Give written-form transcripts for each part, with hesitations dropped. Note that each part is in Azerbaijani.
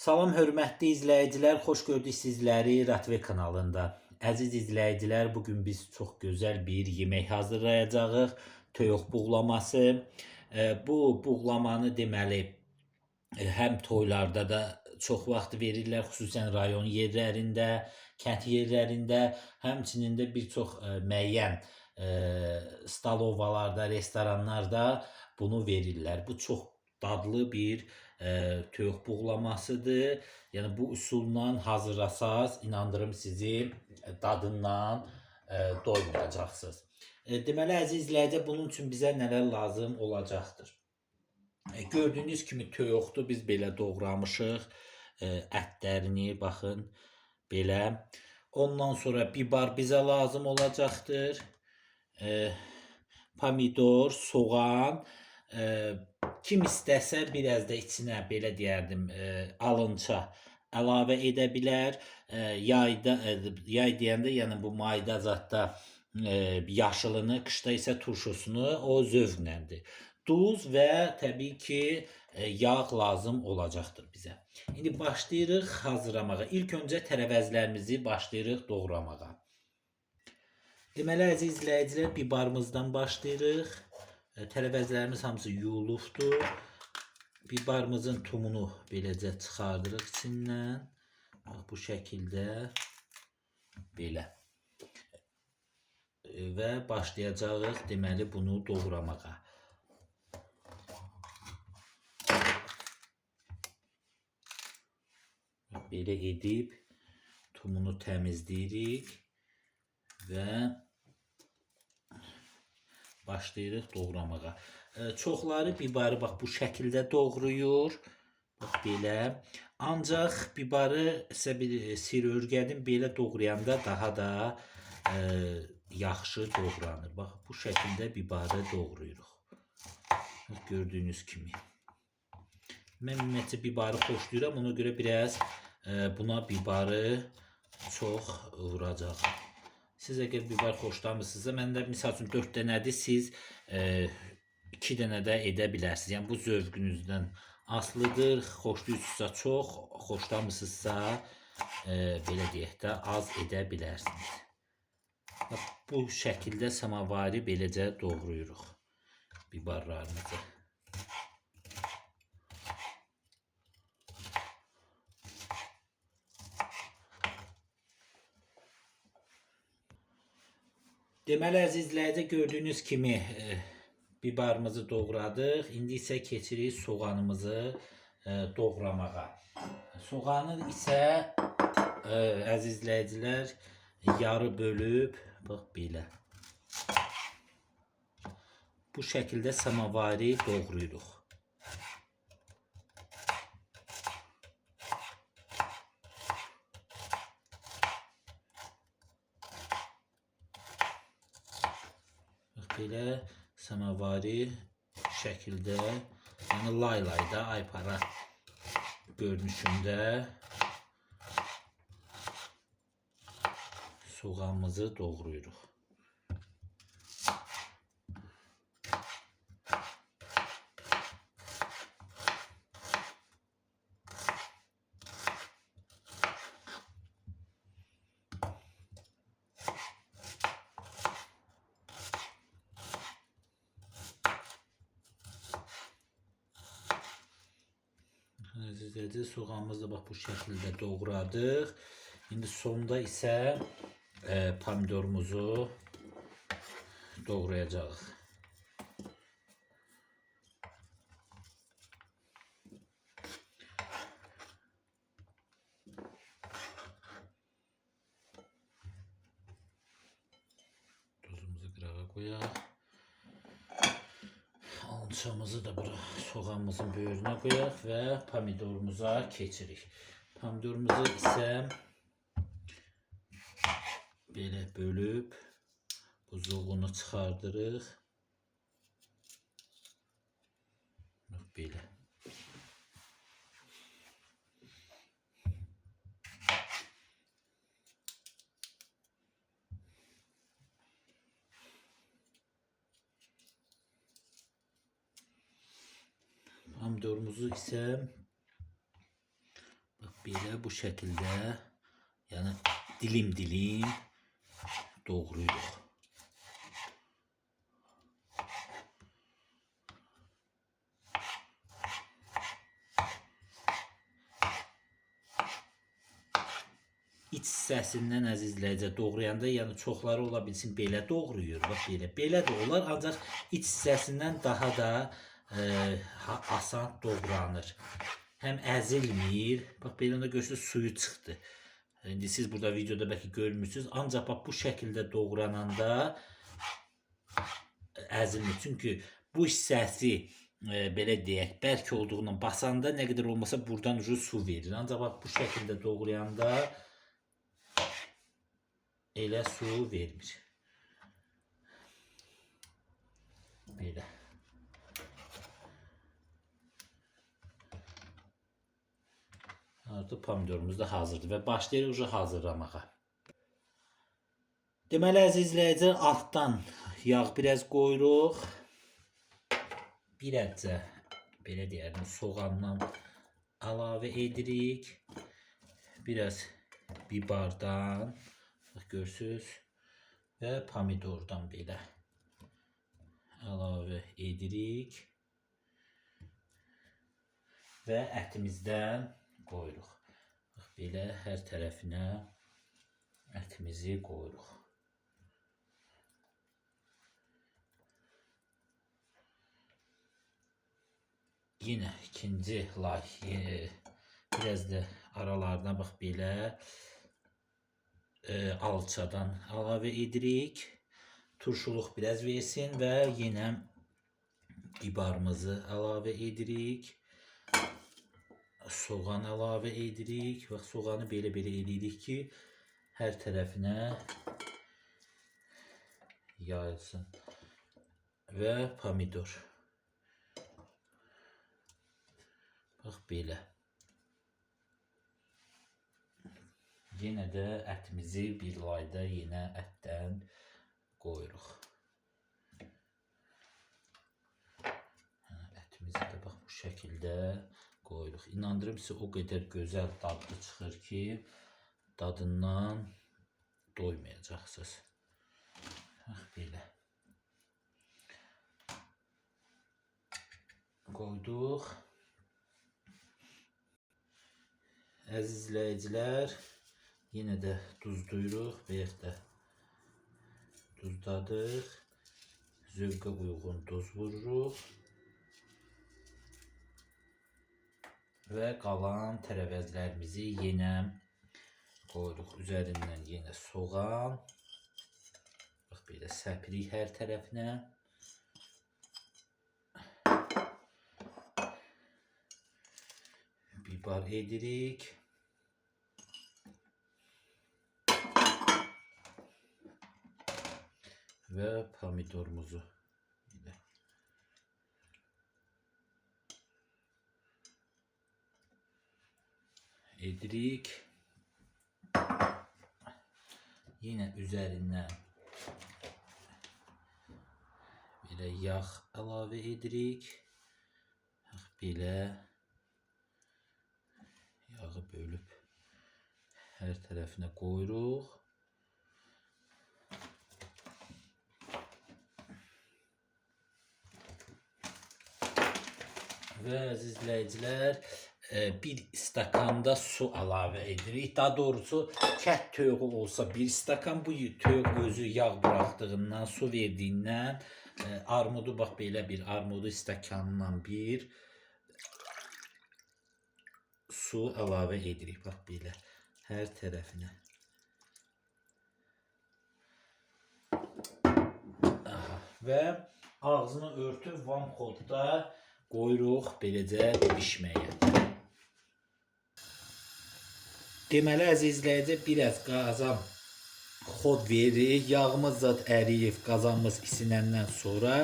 Salam hörmətli izləyicilər, xoş gördük sizləri Ratve kanalında. Əziz izləyicilər, bugün biz çox gözəl bir yemək hazırlayacağıq. Toyuq buğlaması. Bu buğlamanı deməli həm toylarda da çox vaxt verirlər, xüsusən rayon yerlərində, kənd yerlərində, həmçinin də bir çox müəyyən stalovalarda, restoranlarda bunu verirlər. Bu çox dadlı bir toyuq buğlamasıdır. Yəni bu üsulla hazırlasaz, inandırım sizi dadından doymayacaqsınız. Deməli əziz izləyicilər, bunun üçün bizə nələr lazım olacaqdır? Gördüyünüz kimi toyuqdur, biz belə doğramışıq. Ətlərini baxın belə. Ondan sonra bibar bizə lazım olacaqdır. Pomidor, soğan, kim istəsə biraz da içinə belə deyərdim, alınça əlavə edə bilər. Yay deyəndə, yəni bu mayda zətdə yaşılını, qışda isə turşusunu o zövqləndir. Duz və təbii ki yağ lazım olacaqdır bizə. İndi başlayırıq hazırlamağa. İlk öncə tərəvəzlərimizi başlayırıq doğramağa. Deməli əziz izləyicilər, bibarımızdan başlayırıq. Tərəvəzlərimiz hamısı yuyulubdur. Bibarımızın tumunu beləcə çıxardırıq içindən. Bax bu şəkildə belə. Və başlayacağıq deməli bunu doğramağa. Belə edib tumunu təmizləyirik və başlayırıq doğramağa. Çoxları bibarı bax bu şəkildə doğrayır. Bax belə. Ancaq bibarı sizə bir sir öyrədim, belə doğrayanda daha da yaxşı doğranır. Bax bu şəkildə bibarı doğrayırıq. Gördüyünüz kimi. Mən ümumiyyətcə bibarı xoşlayıram, ona görə biraz buna bibarı çox vuracağım. Siz əgər bibar xoşlamırsınızsa, məndə misal üçün 4 dənədir, siz 2 dənə də edə bilərsiniz. Yəni bu zövqünüzdən asılıdır. Xoşlayırsınızsa çox, xoşlamırsınızsa belə deyək də az edə bilərsiniz. Bu şəkildə samavari beləcə doğrayırıq bibarlarımızı. Deməli əziz izləyicilər, gördüyünüz kimi bibarımızı doğradıq. İndi isə keçirik soğanımızı doğramağa. Soğanı isə əziz izləyicilər yarı bölüb bax belə. Bu şəkildə samavari doğrayırıq. Belə samavari şəkildə, yəni laylayda, aypara görünüşündə soğanımızı doğrayırıq. Əzizlərici, soğanımızı bax bu şəkildə doğradıq. İndi sonda isə pomidorumuzu doğrayacağıq. Tuzumuzu qırağa qoyaq. Alçamızı da bura soğanımızın böyrünə qoyaq və pomidorumuza keçirik. Pomidorumuzu isə belə bölüb buzuğunu çıxardırıq. Belə. Pomidorumuzu isə Belə bu şəkildə, yəni dilim-dilim doğrayırıq. İç hissəsindən əziz izləyicilər doğrayanda, yəni çoxları ola bilsin belə doğrayır, bax belə də olar, ancaq iç hissəsindən daha da asan doğranır. Həm əzilmir, bax belə onda görürsünüz suyu çıxdı. İndi siz burada videoda bəlkə görmürsünüz, ancaq bax bu şəkildə doğrananda əzilmir. Çünki bu hissəsi belə deyək, bərk olduğundan basanda nə qədər olmasa buradan su verir. Ancaq bax bu şəkildə doğrayanda elə su vermir. Belə. Artıq pomidorumuz da hazırdır və başlayırıq hazırlamağa. Deməli, əziz izləyicilər, altdan yağ biraz qoyuruq. Bir ədcə, belə deyəlim, soğandan əlavə edirik. Biraz bibardan, görürsünüz, və pomidordan belə əlavə edirik. Və ətimizdən qoyuruq. Belə hər tərəfinə ətimizi qoyuruq. Yine ikinci layihə, biraz da aralarına bax belə alçadan əlavə edirik. Turşuluq biraz versin və yenə bibarımızı əlavə edirik. Soğan əlavə edirik. Bax, soğanı belə edirik ki, hər tərəfinə yayılsın. Və pomidor. Bax, belə. Yenə də ətimizi bir layda yenə ətdən qoyuruq. Ətimizi də bax bu şəkildə qoyuruq. İnandırım sizə, o qədər gözəl dadlı çıxır ki, dadından doymayacaqsınız. Bax, belə. Qoyduq. Əziz izləyicilər, yenə də duzlayırıq və ya da duzladıq. Zövqə uyğun duz vururuq. Və qalan tərəvəzlərimizi yenə qoyuruq. Üzərindən yenə soğan. Bax, belə səpirik hər tərəfinə. Bibar edirik. Və pomidorumuzu edirik. Yine üzerinden belə yağ əlavə edirik. Belə yağı bölüb hər tərəfinə qoyuruq. Və əziz izləyicilər, bir stakanda su əlavə edirik. Daha doğrusu kət toyuğu olsa bir stakan, bu toyuq özü yağ buraxdığından, su verdiyindən armudu, bax belə bir armudu stakanından bir su əlavə edirik. Bax belə hər tərəfinə. Və ağzını örtüb vamxodda qoyuruq beləcə bişməyə. Deməli, əziz izləyicilər, biraz qazan xod veririk. Yağımız zat əriyib, qazanımız isinəndən sonra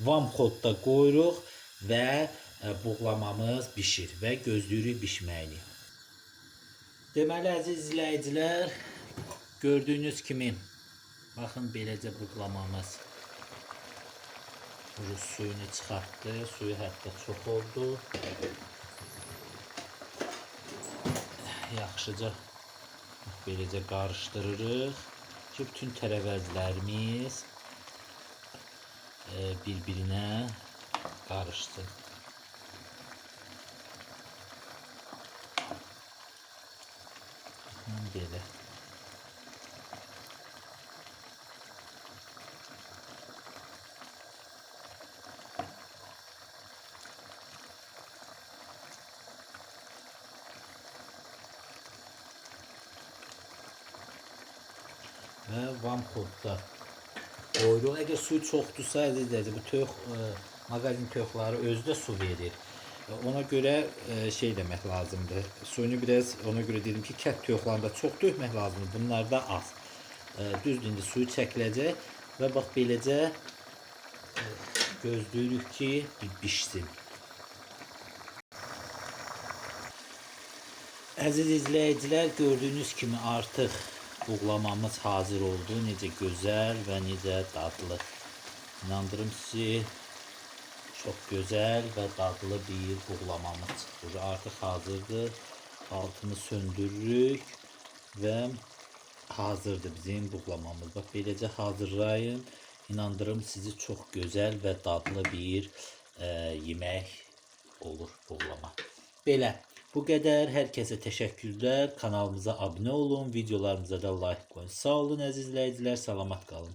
vamxodda qoyuruq və buğlamamız bişir və gözləyirik bişməyini. Deməli, əziz izləyicilər, gördüyünüz kimi, baxın beləcə buğlamamız suyunu çıxartdı. Suyu hətta çox oldu. yaxşıca beləcə qarışdırırıq ki, bütün tərəvəzlərimiz bir-birinə qarışsın. Belə. Və vamxodda qoyuruq. Əgər suyu çoxdursa, əzizlərim, bu toyuq, mağazin toyuqları özü də su verir. Ona görə şey demək lazımdır. Suyunu biraz, ona görə dedim ki, kət toyuqlarında çox dökmək lazımdır. Bunlarda az. Düzdür, indi suyu çəkiləcək və bax beləcə gözləyirik ki, bişsin. Əziz izləyicilər, gördüyünüz kimi artıq buğlamamız hazır oldu. Necə gözəl və necə dadlı. İnandırım sizi, çox gözəl və dadlı bir buğlamamız çıxır. Artıq hazırdır. Altını söndürürük və hazırdır bizim buğlamamız. Bax beləcə hazırlayın. İnandırım sizi, çox gözəl və dadlı bir yemək olur buğlama. Belə. Bu qədər. Hər kəsə təşəkkürlər. Kanalımıza abunə olun. Videolarımıza da like qoyun. Sağ olun əziz izləyicilər. Salamat qalın.